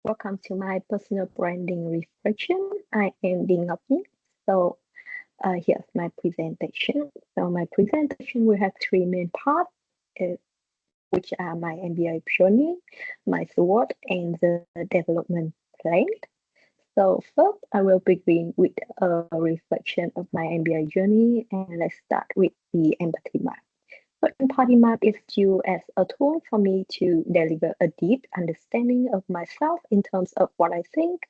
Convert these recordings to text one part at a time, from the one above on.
Welcome to my personal branding reflection. I am Dinh Ngoc Nhi. So here's my presentation. So my presentation will have three main parts, uh, which are my MBA journey, my SWOT, and the development plan. So first, I will begin with a reflection of my MBA journey, and let's start with the empathy map. So empathy map is used as a tool for me to deliver a deep understanding of myself in terms of what I think,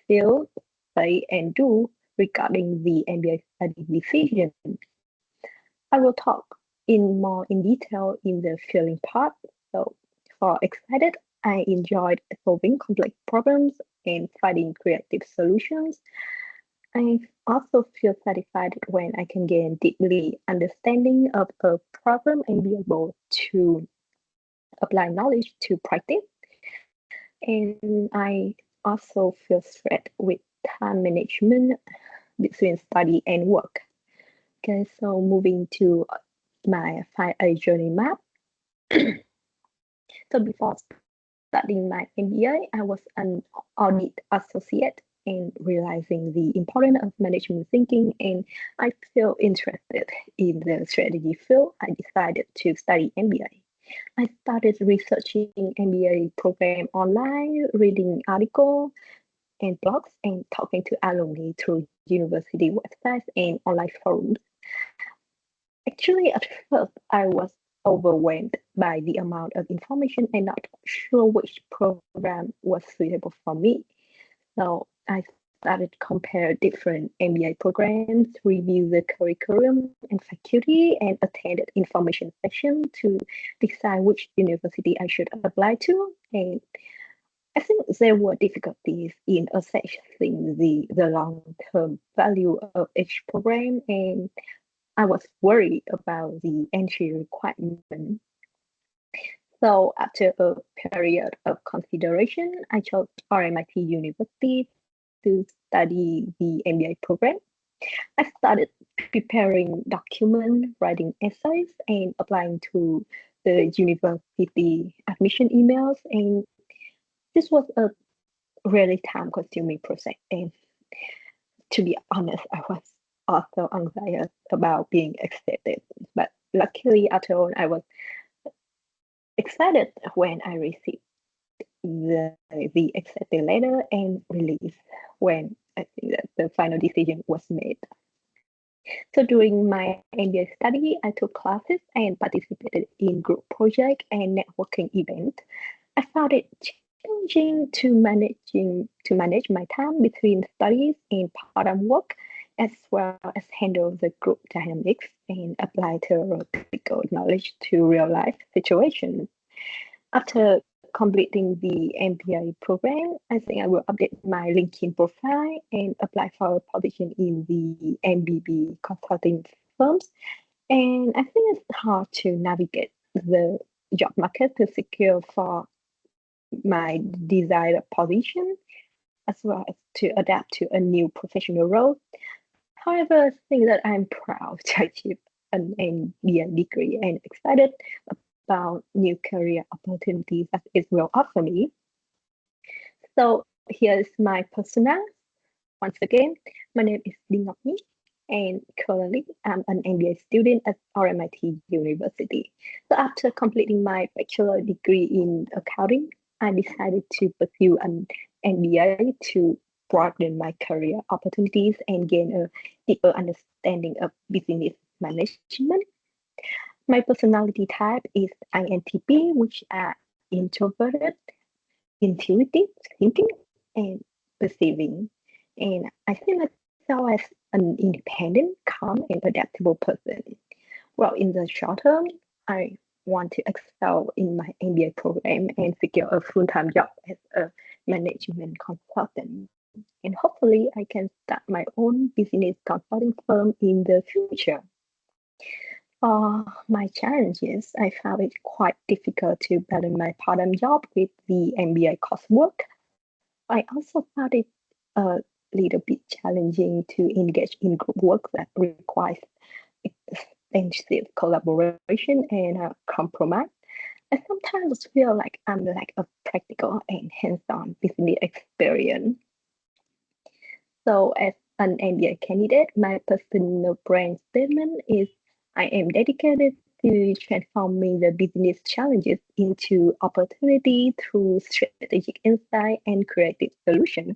feel, say, and do regarding the MBA study decision. I will talk more in detail in the feeling part. So for excited, I enjoyed solving complex problems and finding creative solutions. I also feel satisfied when I can gain deeply understanding of a problem and be able to apply knowledge to practice. And I also feel stressed with time management between study and work. Okay, so moving to my 5A journey map. So before studying my MBA, I was an audit associate and realizing the importance of management thinking, and I feel interested in the strategy field. I decided to study MBA. I started researching MBA program online, reading articles and blogs, and talking to alumni through university websites and online forums. Actually, at first, I was overwhelmed by the amount of information and not sure which program was suitable for me. So I started compare different MBA programs, review the curriculum and faculty, and attended information session to decide which university I should apply to. And I think there were difficulties in assessing the long-term value of each program, and I was worried about the entry requirement. So after a period of consideration, I chose RMIT University to study the MBA program. I started preparing documents, writing essays, and applying to the university admission emails. And this was a really time-consuming process. And to be honest, I was also anxious about being accepted. But luckily, after all, I was excited when I received the accepted letter and release when I think that the final decision was made. So during my MBA study, I took classes and participated in group project and networking event. I found it challenging to manage my time between studies and part-time work, as well as handle the group dynamics and apply theoretical knowledge to real life situations. After completing the MBA program, I think I will update my LinkedIn profile and apply for a position in the MBB consulting firms. And I think it's hard to navigate the job market to secure for my desired position, as well as to adapt to a new professional role. However, I think that I'm proud to achieve an MBA degree and excited about new career opportunities that it will offer me. So here's my persona. Once again, my name is Dinh Ngoc Nhi, and currently I'm an MBA student at RMIT University. So after completing my bachelor degree in accounting, I decided to pursue an MBA to broaden my career opportunities and gain a deeper understanding of business management. My personality type is INTP, which are introverted, intuitive, thinking, and perceiving. And I see myself as an independent, calm, and adaptable person. Well, in the short term, I want to excel in my MBA program and secure a full-time job as a management consultant. And hopefully, I can start my own business consulting firm in the future. For my challenges, I found it quite difficult to balance my part-time job with the MBA coursework. I also found it a little bit challenging to engage in group work that requires extensive collaboration and compromise. I sometimes feel like I'm lack of practical and hands-on business experience. So, as an MBA candidate, my personal brand statement is I am dedicated to transforming the business challenges into opportunity through strategic insight and creative solutions.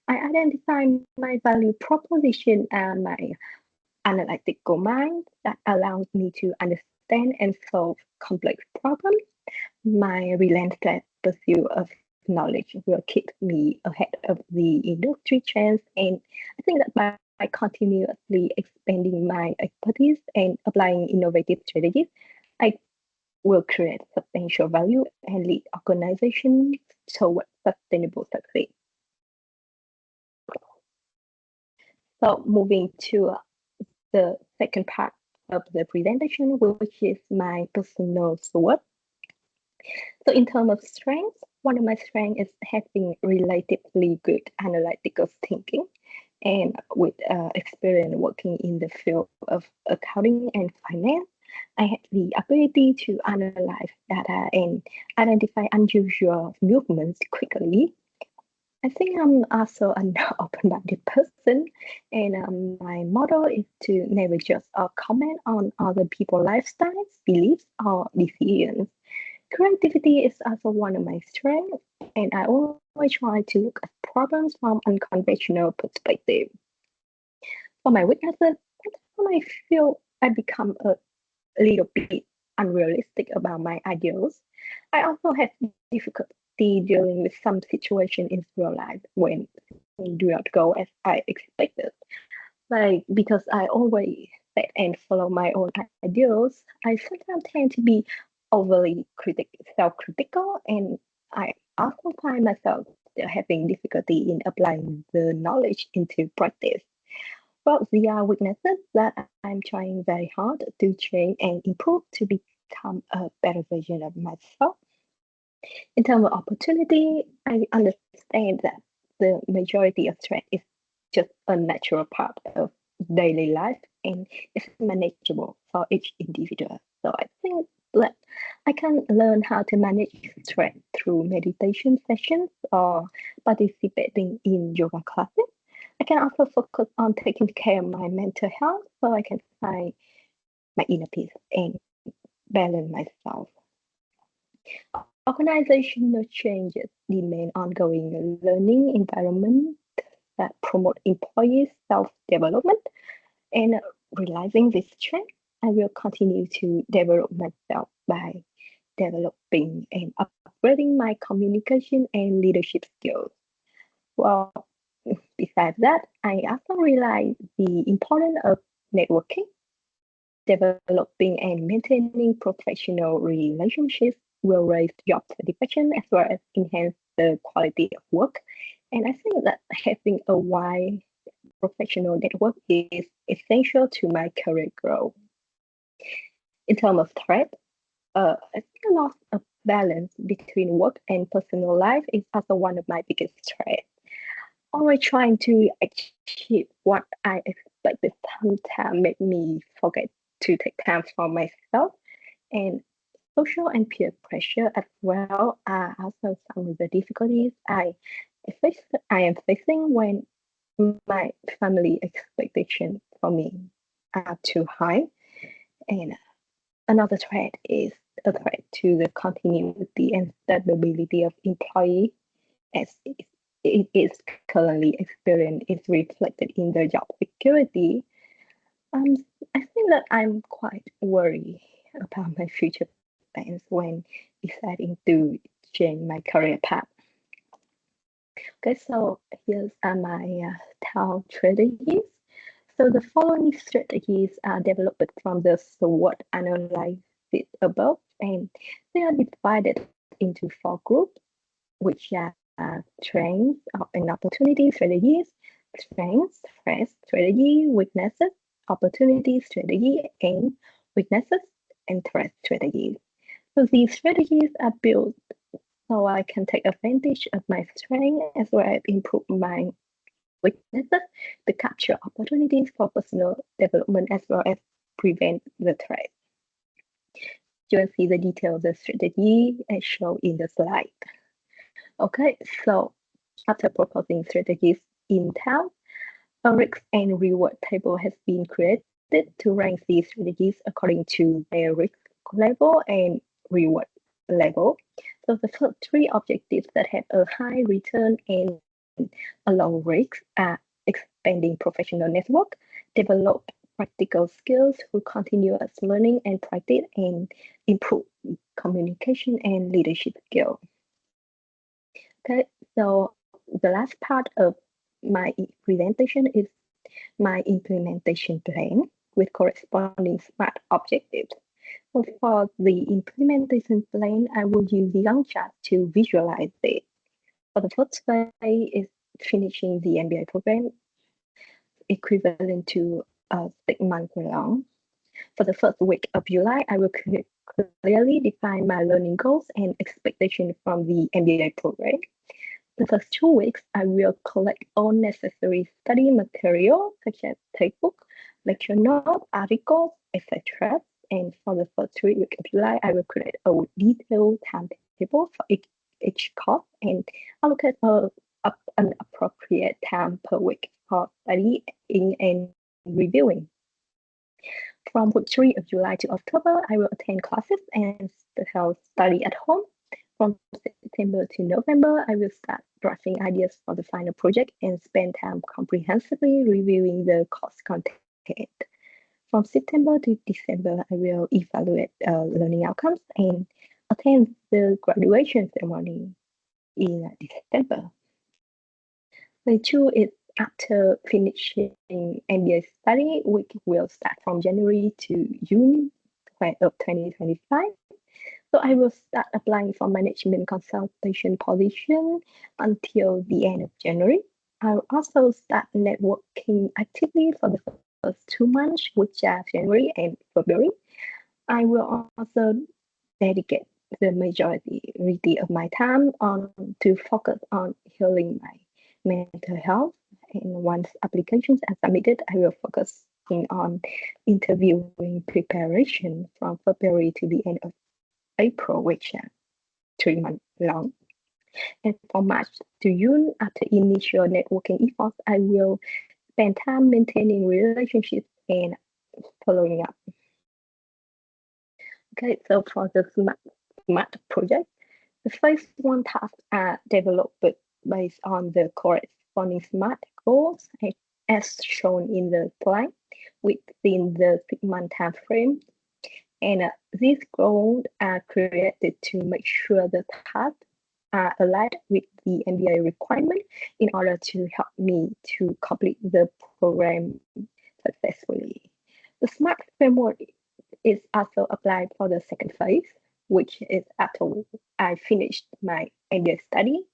I identify my value proposition and my analytical mind that allows me to understand and solve complex problems. My relentless pursuit of knowledge will keep me ahead of the industry trends, and I think that by continuously expanding my expertise and applying innovative strategies, I will create substantial value and lead organizations toward sustainable success. So moving to the second part of the presentation, which is my personal SWOT. So in terms of strengths, one of my strengths is having relatively good analytical thinking. And with experience working in the field of accounting and finance, I had the ability to analyze data and identify unusual movements quickly. I think I'm also an open-minded person, and my motto is to never judge or comment on other people's lifestyles, beliefs, or decisions. Creativity is also one of my strengths, and I always try to look at problems from unconventional perspective. For my weaknesses, sometimes I feel I become a little bit unrealistic about my ideals. I also have difficulty dealing with some situation in real life when things do not go as I expected. Like because I always set and follow my own ideals, I sometimes tend to be overly self-critical, and I often find myself still having difficulty in applying the knowledge into practice. Well, there are weaknesses that I'm trying very hard to change and improve to become a better version of myself. In terms of opportunity, I understand that the majority of threat is just a natural part of daily life and it's manageable for each individual. So I think that I can learn how to manage threat through meditation sessions or participating in yoga classes. I can also focus on taking care of my mental health so I can find my inner peace and balance myself. Organizational changes demand ongoing learning environment that promote employee self-development. And realizing this trend, I will continue to develop myself by developing and upgrading my communication and leadership skills. Well, besides that, I also realize the importance of networking, developing and maintaining professional relationships will raise job satisfaction as well as enhance the quality of work. And I think that having a wide professional network is essential to my career growth. In terms of threat, I think a loss of balance between work and personal life is also one of my biggest threats. Always trying to achieve what I expected sometimes make me forget to take time for myself. And social and peer pressure as well are also some of the difficulties face, I am facing when my family expectations for me are too high. And another threat is a threat to the continuity and stability of employee as it is currently experienced is reflected in their job security. Um, I think that I'm quite worried about my future plans when deciding to change my career path. Okay, so here's my top strategies. So the following strategies are developed from the SWOT analysis above, and they are divided into four groups, which are strengths and opportunity strategies, strengths, threats, strategy, weaknesses, opportunity strategy, and weaknesses and threat strategies. So these strategies are built so I can take advantage of my strength as well as improve my weaknesses to capture opportunities for personal development as well as prevent the threat. you will see the details of the strategy as shown in the slide. Okay, so after proposing strategies in town, a risk and reward table has been created to rank these strategies according to their risk level and reward level. So the first three objectives that have a high return and a low risk are expanding professional network, develop practical skills through continuous learning and practice, and improve communication and leadership skills. Okay, so the last part of my presentation is my implementation plan with corresponding SMART objectives. So for the implementation plan, I will use the Gantt chart to visualize it. For the first phase is finishing the MBA program, equivalent to 6 months long. For the first week of July, I will clearly define my learning goals and expectations from the MBA program. The first 2 weeks, I will collect all necessary study material, such as textbook, lecture notes, articles, etc. And for the first 3 weeks of July, I will create a detailed timetable for each course and allocate an appropriate time per week for studying and reviewing. From week 3 of July to October, I will attend classes and study at home. From September to November, I will start drafting ideas for the final project and spend time comprehensively reviewing the course content. From September to December, I will evaluate learning outcomes and attend the graduation ceremony in December. Phase 2 is after finishing MBA study, which will start from January to June of 2025. So I will start applying for management consultation position until the end of January. I'll also start networking actively for the first 2 months, which are January and February. I will also dedicate the majority of my time to focus on healing my mental health. And once applications are submitted, I will focus on interviewing preparation from February to the end of April, which are 3 months long. And from March to June, after initial networking efforts, I will spend time maintaining relationships and following up. Okay, so for the SMART project, the phase 1 tasks are developed based on the corresponding SMART goals as shown in the slide within the 6-month time frame. And these goals are created to make sure the tasks are aligned with the MBA requirement in order to help me to complete the program successfully. The SMART framework is also applied for the second phase, which is after I finished my MBA study,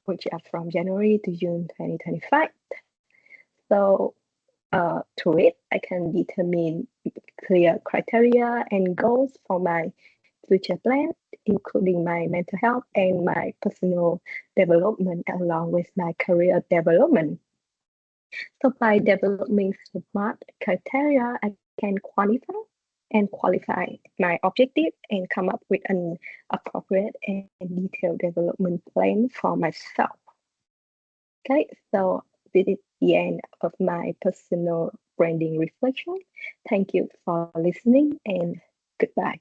which are from January to June 2025. So through it, I can determine clear criteria and goals for my future plans, including my mental health and my personal development, along with my career development. So by developing SMART criteria, I can qualify my objective and come up with an appropriate and detailed development plan for myself. Okay, so this is the end of my personal branding reflection. Thank you for listening and goodbye.